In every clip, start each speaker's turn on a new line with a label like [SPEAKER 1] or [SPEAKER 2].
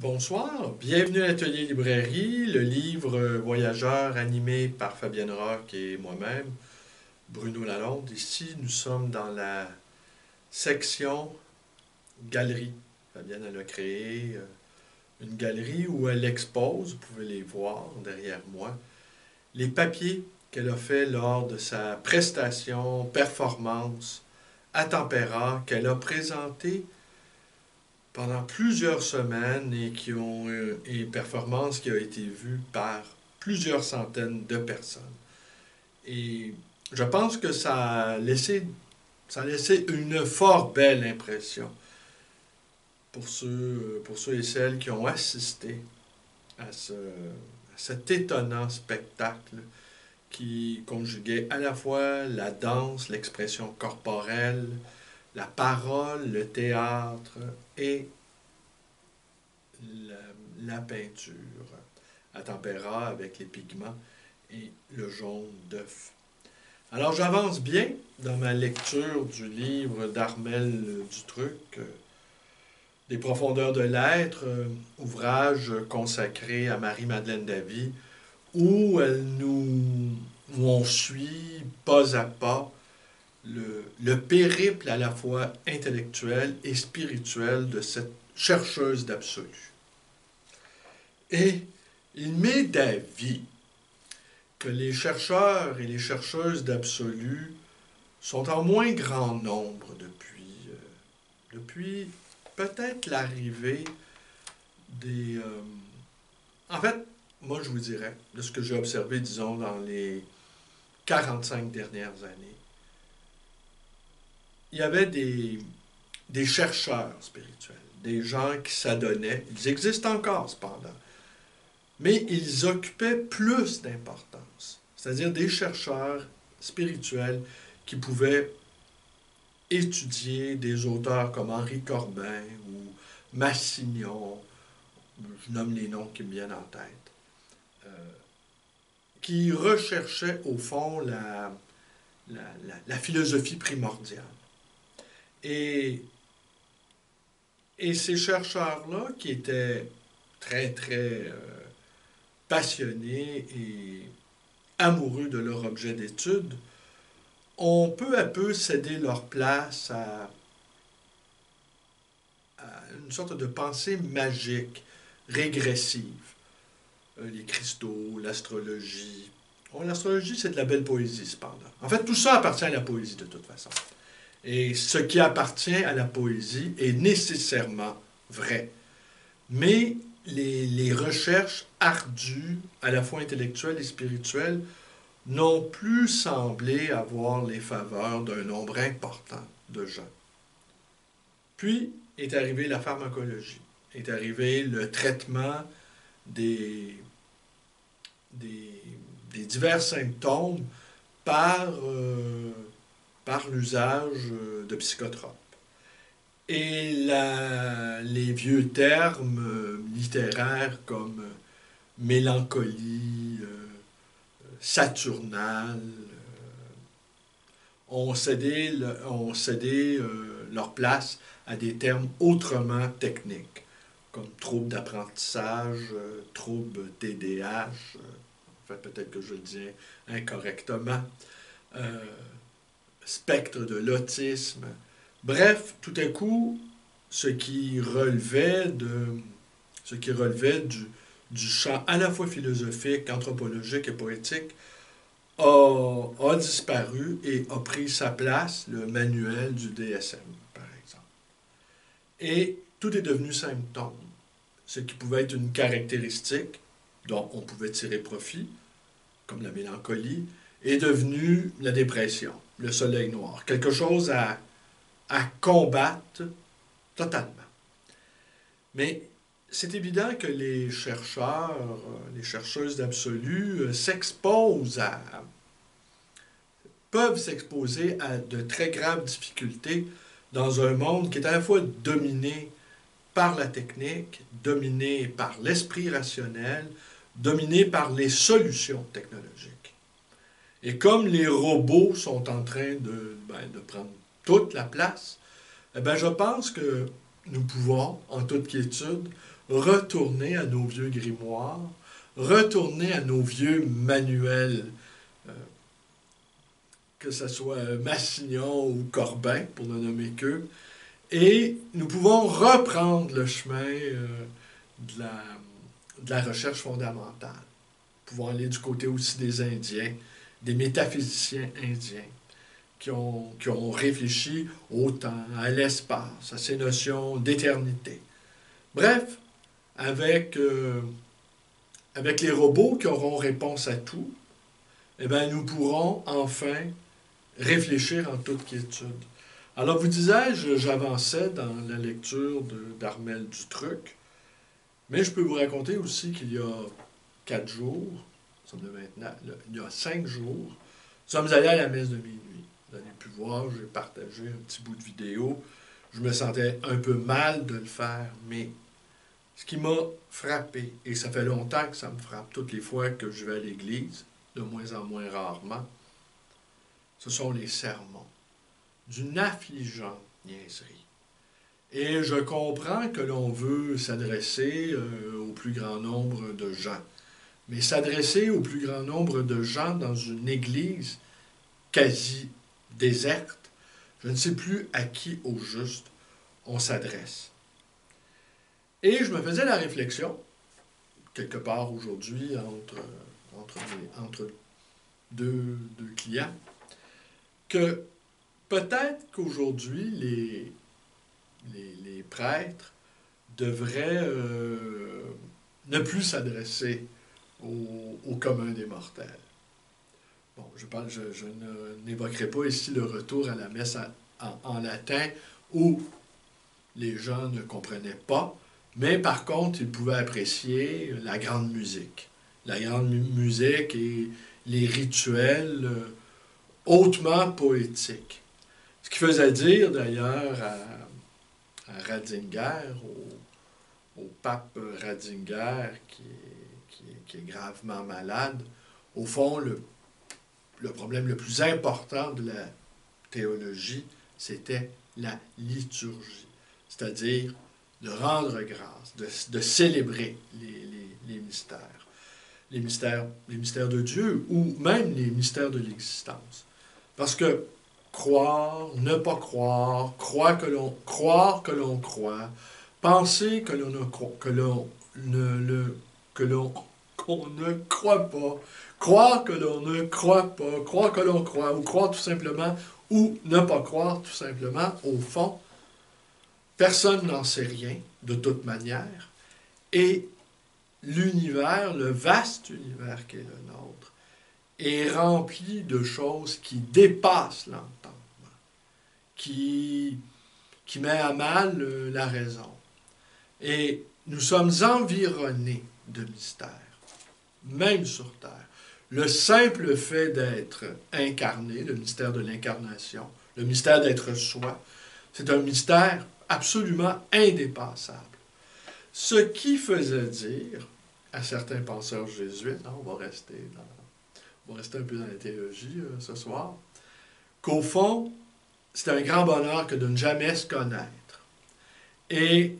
[SPEAKER 1] Bonsoir, bienvenue à l'Atelier Librairie, le livre Voyageurs animé par Fabienne Roch et moi-même, Bruno Lalonde. Ici, nous sommes dans la section galerie. Fabienne, elle a créé une galerie où elle expose, vous pouvez les voir derrière moi, les papiers qu'elle a fait lors de sa prestation performance à Tempéra qu'elle a présenté pendant plusieurs semaines et qui ont une performance qui a été vue par plusieurs centaines de personnes. Et je pense que ça a laissé une fort belle impression pour ceux et celles qui ont assisté à cet étonnant spectacle qui conjuguait à la fois la danse, l'expression corporelle, la parole, le théâtre et la peinture à tempéra avec les pigments et le jaune d'œuf. Alors j'avance bien dans ma lecture du livre d'Armel Dutruc, Des profondeurs de l'être, ouvrage consacré à Marie-Madeleine Davy, où on suit pas à pas le périple à la fois intellectuel et spirituel de cette chercheuse d'absolu. Et il m'est d'avis que les chercheurs et les chercheuses d'absolu sont en moins grand nombre depuis peut-être l'arrivée des... En fait, moi je vous dirais, de ce que j'ai observé, disons, dans les 45 dernières années, il y avait des chercheurs spirituels, des gens qui s'adonnaient, ils existent encore cependant, mais ils occupaient plus d'importance, c'est-à-dire des chercheurs spirituels qui pouvaient étudier des auteurs comme Henri Corbin ou Massignon, je nomme les noms qui me viennent en tête, qui recherchaient au fond la philosophie primordiale. Et ces chercheurs-là, qui étaient très, très passionnés et amoureux de leur objet d'étude, ont peu à peu cédé leur place à une sorte de pensée magique, régressive. Les cristaux, l'astrologie. Bon, l'astrologie, c'est de la belle poésie, cependant. En fait, tout ça appartient à la poésie, de toute façon. Et ce qui appartient à la poésie est nécessairement vrai. Mais les recherches ardues, à la fois intellectuelles et spirituelles, n'ont plus semblé avoir les faveurs d'un nombre important de gens. Puis est arrivée la pharmacologie, est arrivé le traitement des divers symptômes par l'usage de psychotropes. Et les vieux termes littéraires comme mélancolie, saturnale, ont cédé leur place à des termes autrement techniques, comme trouble d'apprentissage, trouble TDAH, en fait peut-être que je le dis incorrectement, spectre de l'autisme. Bref, tout à coup, ce qui relevait du champ à la fois philosophique, anthropologique et poétique a disparu et a pris sa place, le manuel du DSM, par exemple. Et tout est devenu symptôme. Ce qui pouvait être une caractéristique dont on pouvait tirer profit, comme la mélancolie, est devenu la dépression, le soleil noir. Quelque chose à combattre totalement. Mais c'est évident que les chercheurs, les chercheuses d'absolu peuvent s'exposer à de très graves difficultés dans un monde qui est à la fois dominé par la technique, dominé par l'esprit rationnel, dominé par les solutions technologiques. Et comme les robots sont en train de prendre toute la place, eh bien, je pense que nous pouvons, en toute quiétude, retourner à nos vieux grimoires, retourner à nos vieux manuels, euh, que ce soit Massignon ou Corbin, pour ne nommer qu'eux, et nous pouvons reprendre le chemin de la recherche fondamentale. Nous pouvons aller du côté aussi des Indiens, des métaphysiciens indiens, qui ont réfléchi au temps, à l'espace, à ces notions d'éternité. Bref, avec les robots qui auront réponse à tout, eh bien, nous pourrons enfin réfléchir en toute quiétude. Alors, vous disais-je, j'avançais dans la lecture d'Armel Dutruc, mais je peux vous raconter aussi qu'il y a 4 jours, il y a 5 jours, nous sommes allés à la messe de minuit. Vous avez pu voir, j'ai partagé un petit bout de vidéo. Je me sentais un peu mal de le faire, mais ce qui m'a frappé, et ça fait longtemps que ça me frappe toutes les fois que je vais à l'église, de moins en moins rarement, ce sont les sermons d'une affligeante niaiserie. Et je comprends que l'on veut s'adresser au plus grand nombre de gens. Mais s'adresser au plus grand nombre de gens dans une église quasi déserte, je ne sais plus à qui au juste on s'adresse. Et je me faisais la réflexion, quelque part aujourd'hui, entre deux clients, que peut-être qu'aujourd'hui, les prêtres devraient ne plus s'adresser au commun des mortels. Bon, je n'évoquerai pas ici le retour à la messe en latin où les gens ne comprenaient pas, mais par contre, ils pouvaient apprécier la grande musique. La grande musique et les rituels hautement poétiques. Ce qui faisait dire d'ailleurs à Ratzinger, au pape Ratzinger, qui est gravement malade, au fond, le problème le plus important de la théologie, c'était la liturgie, c'est-à-dire de rendre grâce, de célébrer les mystères. Les mystères de Dieu ou même les mystères de l'existence. Parce que croire, ne pas croire, croire que l'on croit, penser qu'on ne croit pas, croire que l'on ne croit pas, croire que l'on croit, ou croire tout simplement, ou ne pas croire tout simplement, au fond, personne n'en sait rien, de toute manière, et l'univers, le vaste univers qui est le nôtre, est rempli de choses qui dépassent l'entendement, qui met à mal la raison. Et nous sommes environnés de mystères, même sur Terre. Le simple fait d'être incarné, le mystère de l'incarnation, le mystère d'être soi, c'est un mystère absolument indépassable. Ce qui faisait dire à certains penseurs jésuites, on va rester un peu dans la théologie ce soir, qu'au fond, c'est un grand bonheur que de ne jamais se connaître. Et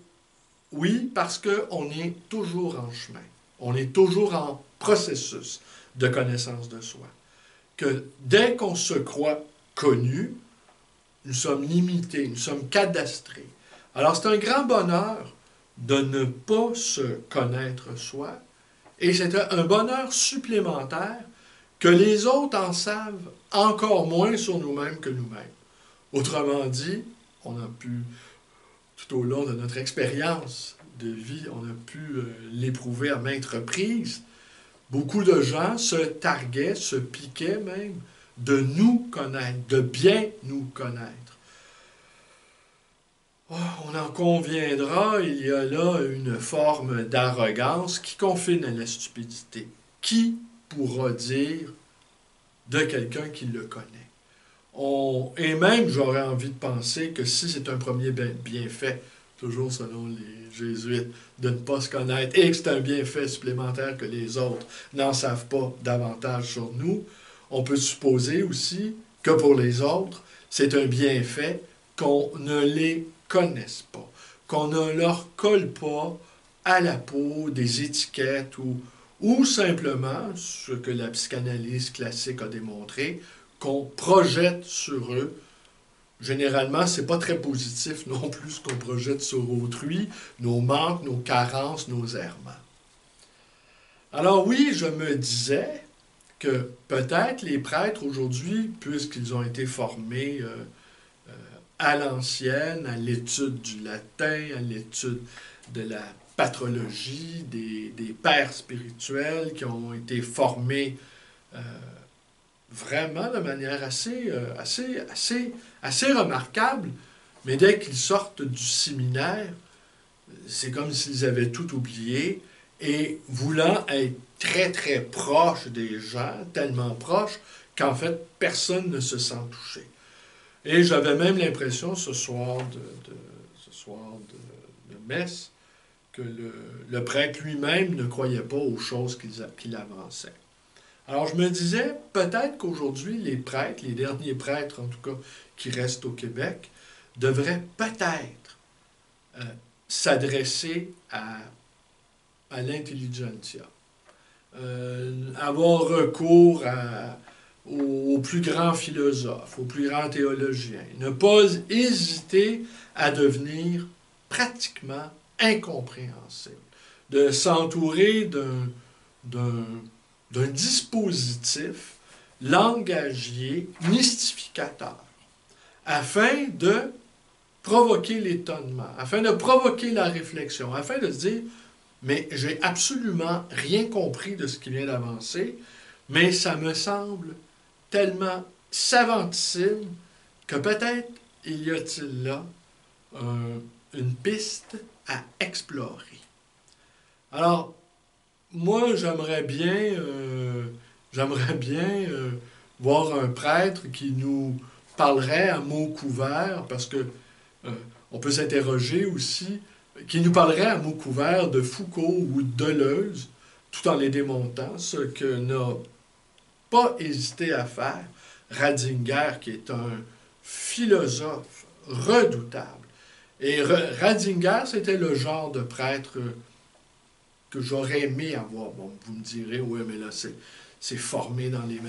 [SPEAKER 1] oui, parce qu'on est toujours en chemin, on est toujours en processus de connaissance de soi. Que dès qu'on se croit connu, nous sommes limités, nous sommes cadastrés. Alors c'est un grand bonheur de ne pas se connaître soi, et c'est un bonheur supplémentaire que les autres en savent encore moins sur nous-mêmes que nous-mêmes. Autrement dit, on a pu, tout au long de notre expérience de vie, on a pu l'éprouver à maintes reprises. Beaucoup de gens se targuaient, se piquaient même de nous connaître, de bien nous connaître. Oh, on en conviendra, il y a là une forme d'arrogance qui confine à la stupidité. Qui pourra dire de quelqu'un qui le connaît? Et même, j'aurais envie de penser que si c'est un premier bienfait, toujours selon les jésuites, de ne pas se connaître, et que c'est un bienfait supplémentaire que les autres n'en savent pas davantage sur nous, on peut supposer aussi que pour les autres, c'est un bienfait qu'on ne les connaisse pas, qu'on ne leur colle pas à la peau des étiquettes ou simplement, ce que la psychanalyse classique a démontré, qu'on projette sur eux. Généralement, c'est pas très positif non plus ce qu'on projette sur autrui, nos manques, nos carences, nos errements. Alors oui, je me disais que peut-être les prêtres aujourd'hui, puisqu'ils ont été formés à l'ancienne, à l'étude du latin, à l'étude de la patrologie, des pères spirituels qui ont été formés euh, vraiment de manière assez remarquable, mais dès qu'ils sortent du séminaire, c'est comme s'ils avaient tout oublié et voulant être très très proches des gens, tellement proches qu'en fait personne ne se sent touché. Et j'avais même l'impression ce soir de messe que le prêtre lui-même ne croyait pas aux choses qu'il avançait. Alors je me disais, peut-être qu'aujourd'hui, les prêtres, les derniers prêtres en tout cas, qui restent au Québec, devraient peut-être euh, s'adresser à l'intelligentsia, avoir recours aux plus grands philosophes, aux plus grands théologiens, ne pas hésiter à devenir pratiquement incompréhensible, de s'entourer d'un dispositif langagier mystificateur, afin de provoquer l'étonnement, afin de provoquer la réflexion, afin de se dire, mais j'ai absolument rien compris de ce qui vient d'avancer, mais ça me semble tellement savantissime que peut-être il y a-t-il là une piste à explorer. Alors, moi, j'aimerais bien voir un prêtre qui nous parlerait à mots couverts, parce que on peut s'interroger aussi, qui nous parlerait à mots couverts de Foucault ou de Deleuze, tout en les démontant, ce que n'a pas hésité à faire Ratzinger, qui est un philosophe redoutable. Et Ratzinger, c'était le genre de prêtre que j'aurais aimé avoir. Bon, vous me direz, oui, mais là, c'est formé dans les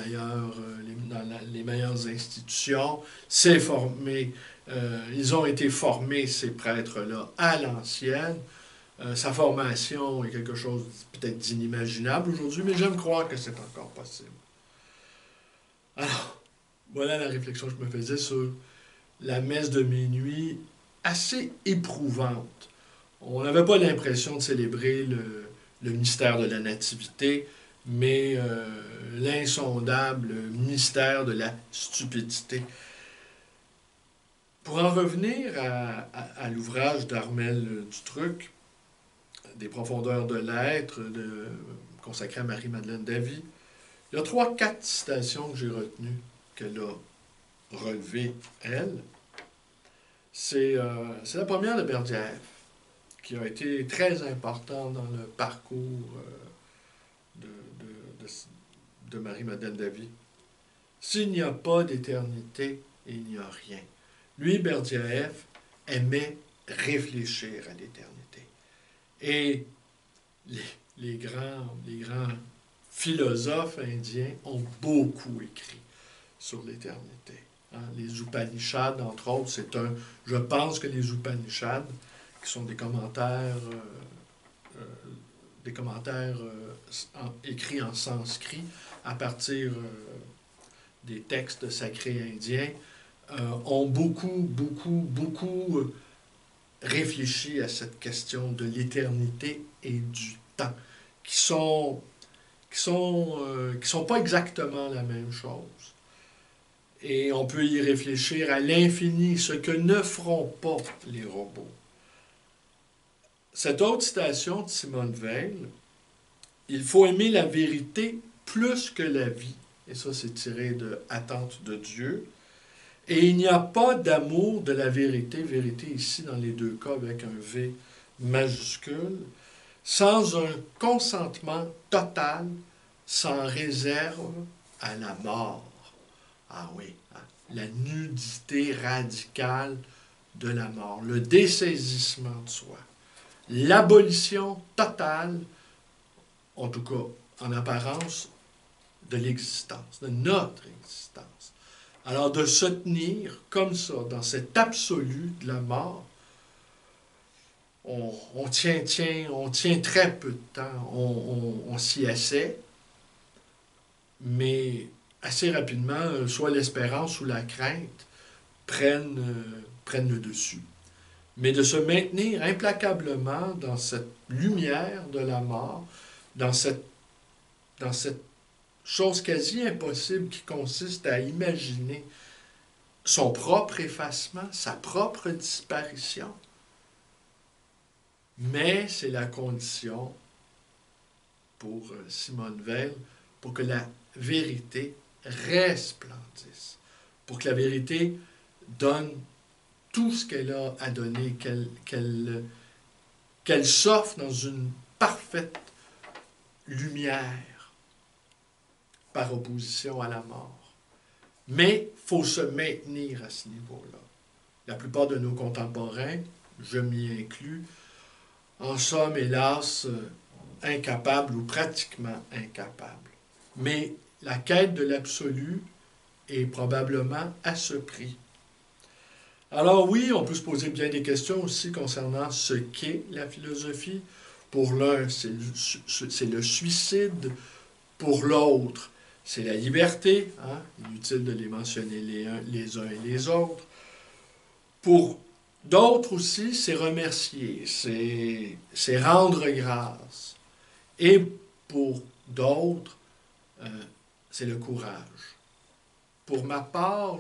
[SPEAKER 1] meilleures institutions, c'est formé, ils ont été formés, ces prêtres-là, à l'ancienne. Sa formation est quelque chose peut-être d'inimaginable aujourd'hui, mais j'aime croire que c'est encore possible. Alors, voilà la réflexion que je me faisais sur la messe de minuit, assez éprouvante. On n'avait pas l'impression de célébrer le mystère de la Nativité, mais l'insondable mystère de la stupidité. Pour en revenir à l'ouvrage d'Armel Dutruc, Des profondeurs de l'être, consacré à Marie-Madeleine Davy, il y a 3-4 citations que j'ai retenues qu'elle a relevées, elle. C'est la première de Berdyaev, qui a été très important dans le parcours de Marie-Madeleine Davy. S'il n'y a pas d'éternité, il n'y a rien. Lui, Berdyaev, aimait réfléchir à l'éternité. Et les grands philosophes indiens ont beaucoup écrit sur l'éternité. Hein? Les Upanishads, entre autres, je pense que les Upanishads, qui sont des commentaires écrits en sanskrit à partir des textes sacrés indiens, ont beaucoup réfléchi à cette question de l'éternité et du temps, qui sont pas exactement la même chose. Et on peut y réfléchir à l'infini, ce que ne feront pas les robots. Cette autre citation de Simone Veil, « Il faut aimer la vérité plus que la vie », et ça c'est tiré de « Attente de Dieu », et il n'y a pas d'amour de la vérité, vérité ici dans les deux cas avec un V majuscule, sans un consentement total, sans réserve à la mort. Ah oui, hein, la nudité radicale de la mort, le dessaisissement de soi, l'abolition totale, en tout cas en apparence, de l'existence, de notre existence. Alors de se tenir comme ça, dans cet absolu de la mort, on tient très peu de temps, on s'y essaie, mais assez rapidement, soit l'espérance ou la crainte prennent le dessus. Mais de se maintenir implacablement dans cette lumière de la mort, dans cette chose quasi impossible qui consiste à imaginer son propre effacement, sa propre disparition. Mais c'est la condition pour Simone Weil, pour que la vérité resplendisse, pour que la vérité donne tout ce qu'elle a à donner, qu'elle s'offre dans une parfaite lumière par opposition à la mort. Mais il faut se maintenir à ce niveau-là. La plupart de nos contemporains, je m'y inclus, en somme, hélas, incapables ou pratiquement incapables. Mais la quête de l'absolu est probablement à ce prix. Alors oui, on peut se poser bien des questions aussi concernant ce qu'est la philosophie. Pour l'un, c'est le suicide. Pour l'autre, c'est la liberté. Hein? Inutile de les mentionner les uns et les autres. Pour d'autres aussi, c'est remercier, c'est rendre grâce. Et pour d'autres, c'est le courage. Pour ma part,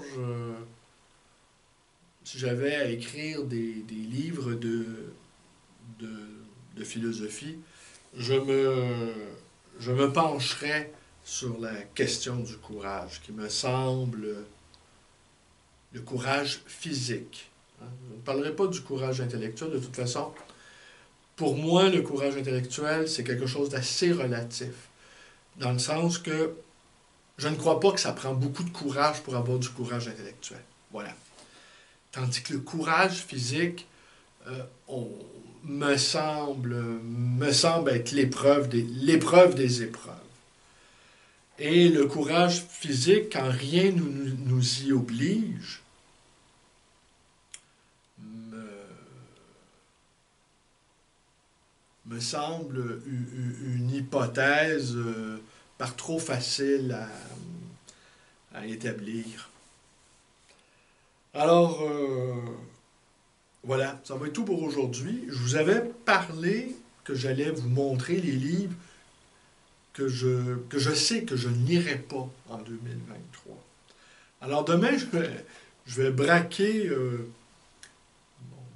[SPEAKER 1] si j'avais à écrire des livres de philosophie, je me pencherais sur la question du courage, qui me semble le courage physique. Je ne parlerai pas du courage intellectuel, de toute façon. Pour moi, le courage intellectuel, c'est quelque chose d'assez relatif, dans le sens que je ne crois pas que ça prend beaucoup de courage pour avoir du courage intellectuel. Voilà. Tandis que le courage physique, me semble être l'épreuve des épreuves. Et le courage physique, quand rien nous y oblige, me semble une hypothèse par trop facile à établir. Alors, voilà, ça va être tout pour aujourd'hui. Je vous avais parlé que j'allais vous montrer les livres que je sais que je ne lirai pas en 2023. Alors demain, je vais braquer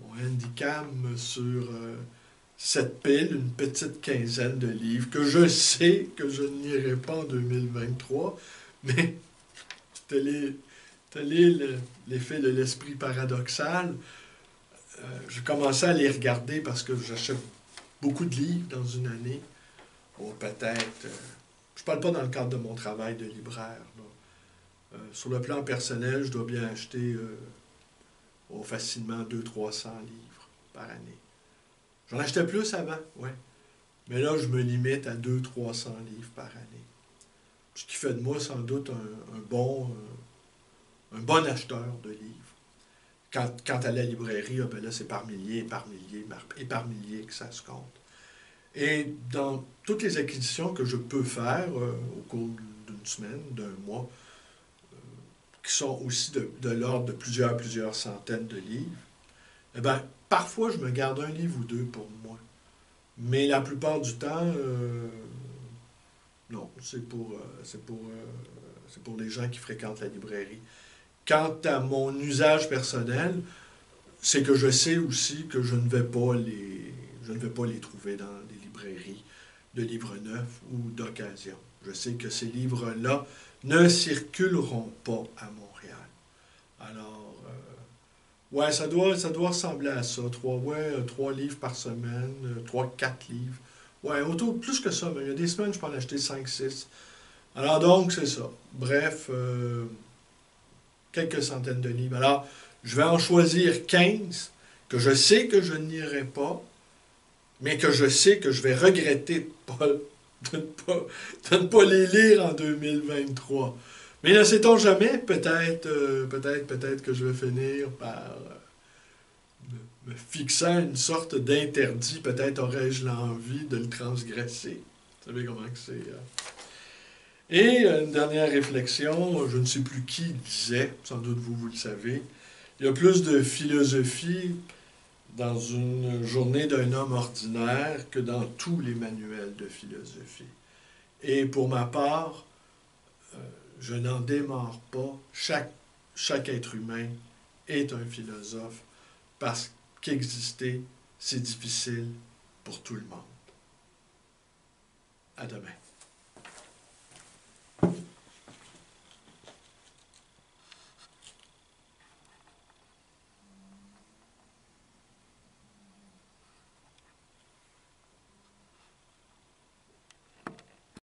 [SPEAKER 1] mon handicam sur cette pile, une petite quinzaine de livres que je sais que je ne lirai pas en 2023, mais tel est l'effet de l'esprit paradoxal. J'ai commencé à les regarder parce que j'achète beaucoup de livres dans une année. Ou peut-être... je ne parle pas dans le cadre de mon travail de libraire. Sur le plan personnel, je dois bien acheter facilement 200-300 livres par année. J'en achetais plus avant, ouais. Mais là, je me limite à 200-300 livres par année. Ce qui fait de moi, sans doute, un bon acheteur de livres. Quant à la librairie, ben là, c'est par milliers que ça se compte. Et dans toutes les acquisitions que je peux faire au cours d'une semaine, d'un mois, qui sont aussi de l'ordre de plusieurs centaines de livres, eh bien, parfois, je me garde un livre ou deux pour moi. Mais la plupart du temps, non, c'est pour les gens qui fréquentent la librairie. Quant à mon usage personnel, c'est que je sais aussi que je ne vais pas les trouver dans des librairies de livres neufs ou d'occasion. Je sais que ces livres-là ne circuleront pas à Montréal. Alors, ouais, ça doit ressembler à ça. 3 livres par semaine, 3-4 livres. Ouais, plus que ça, mais il y a des semaines, je peux en acheter 5-6. Alors donc, c'est ça. Bref, quelques centaines de livres. Alors, Je vais en choisir 15 que je sais que je n'irai pas, mais que je sais que je vais regretter de ne pas les lire en 2023. Mais ne sait-on jamais, peut-être que je vais finir par me fixant une sorte d'interdit. Peut-être aurais-je l'envie de le transgresser. Vous savez comment que c'est. Et une dernière réflexion, je ne sais plus qui disait, sans doute vous le savez, il y a plus de philosophie dans une journée d'un homme ordinaire que dans tous les manuels de philosophie. Et pour ma part, je n'en démords pas. Chaque être humain est un philosophe parce qu'exister, c'est difficile pour tout le monde. À demain.